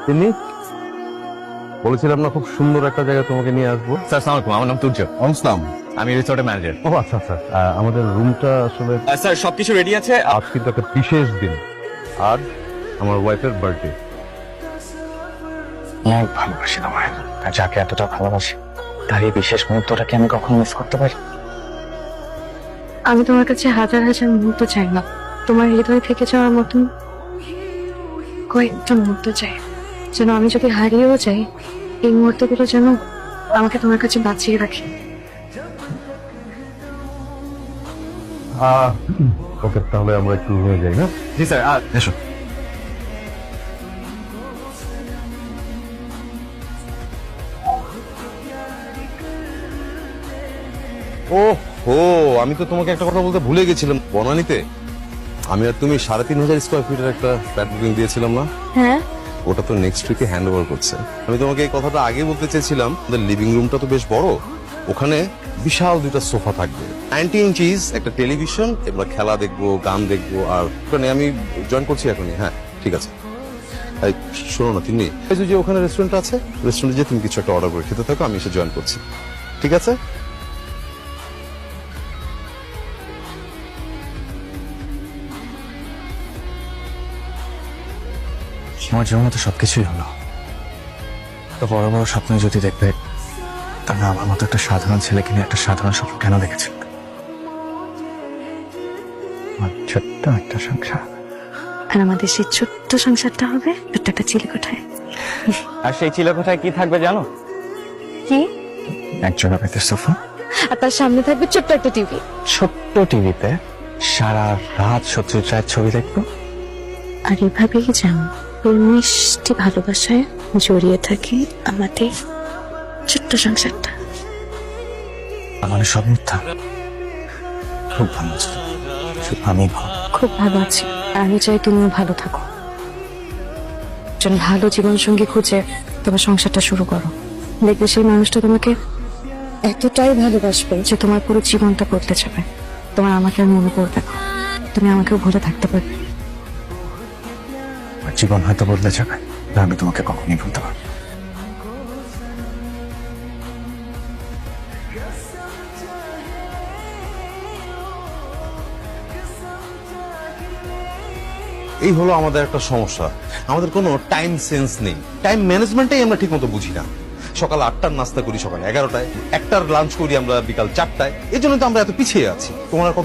তিনি বলেছিলাম না খুব সুন্দর একটা জায়গায় তোমাকে নিয়ে আসবো। স্যার আসসালামু আলাইকুম, আমার নাম তুর্য, আসসালাম। আমি রিসোর্টের ম্যানেজার। ও আচ্ছা আচ্ছা, আমাদের রুমটা আসলে স্যার সবকিছু রেডি আছে। আজ কিন্তু একটা বিশেষ দিন। আজ আমার ওয়াইফের বার্থডে। অনেক ভালোবাসি তোমায়, আর যাকে এতটা ভালোবাসি তার এই বিশেষ মুহূর্তটাকে আমি কখনো মিস করতে পারি? আমি তোমার কাছে হাজার হাজার মুহূর্ত চাই না, তোমার হৃদয় থেকে যাওয়ার মতন কয়েকটা মুহূর্ত চাই, যেন আমি যদি হারিয়েও যাই এই মুহূর্তগুলো যেন আমাকে তোমার কাছে বাঁচিয়ে রাখে। ওকে, তাহলে আমরা একটু রুমে যাই না? জি স্যার, এসো। ও হো, আমি তো তোমাকে একটা কথা বলতে ভুলে গেছিলাম। বনানীতে আমি আর তুমি 3,500 স্কোয়ার ফিটের একটা ফ্ল্যাট বুকিং দিয়েছিলাম না? হ্যাঁ, ওটা তো নেক্সট উইকে হ্যান্ড ওভার করছে। আমি তোমাকে এই কথাটা আগে বলতে চেয়েছিলাম। লিভিং রুমটা তো বেশ বড়, ওখানে বিশাল দুইটা সোফা থাকবে, 90 ইঞ্চিস একটা টেলিভিশন, এবার খেলা দেখবো, গান দেখবো। আর ওখানে আমি জয়েন করছি এখনই। হ্যাঁ ঠিক আছে। এই, শোনো না তিনি, এই যে ওখানে রেস্টুরেন্ট আছে, রেস্টুরেন্টে যে তুমি কিছু একটা অর্ডার করে খেতে থাকো, আমি এসে জয়েন করছি। ঠিক আছে? আমার জীবনে তো সবকিছুই হলো, তো বড় বড় স্বপ্ন যদি দেখবে, তাহলে আমার মতো একটা সাধারণ ছেলেকে নিয়ে একটা সাধারণ স্বপ্ন কেন দেখেছিল? আমার ছোট্ট একটা সংসার। আর আমাদের সেই ছোট্ট সংসারটা হবে ছোট্ট একটা চিলেকোঠায়। আর সেই চিলেকোঠায় কি থাকবে জানো? কি? এক জোড়া পেতে সোফা, আর তার সামনে থাকবে ছোট্ট একটা টিভি। ছোট্ট টিভিতে সারা রাত সত্যজিৎ রায়ের ছবি দেখবো। আর এভাবেই যেন ওই মিষ্টি ভালোবাসায় জড়িয়ে থাকে আমাদের ছোট্ট সংসারটা। আমার সব মিথ্যা। খুব ভালো আছি, শুধু আমি ভালো। খুব ভালো আছি, আর আমি চাই তুমিও ভালো থাকো। একজন ভালো জীবনসঙ্গী খুঁজে তোমার সংসারটা শুরু করো। দেখবে সেই মানুষটা তোমাকে এতটাই ভালোবাসবে যে তোমার পুরো জীবনটা বদলে যাবে। তোমার আমাকে আর মনে পড়বে না, তুমি আমাকেও ভুলে থাকতে পারবে। আমার জীবন হয়তো বদলে যাবে, কিন্তু আমি তোমাকে কখনই ভুলতে পারবো না। এই হলো আমাদের একটা সমস্যা, আমাদের কোনো টাইম সেন্স নেই। টাইম ম্যানেজমেন্টটাই আমরা ঠিক মতো বুঝি না। সকাল 8টার নাস্তা করি সকাল 11টায়, একটার লাঞ্চ করি আমরা বিকাল 4টায়। এই জন্য তো আমরা এত পিছিয়ে আছি। তোমার আর কত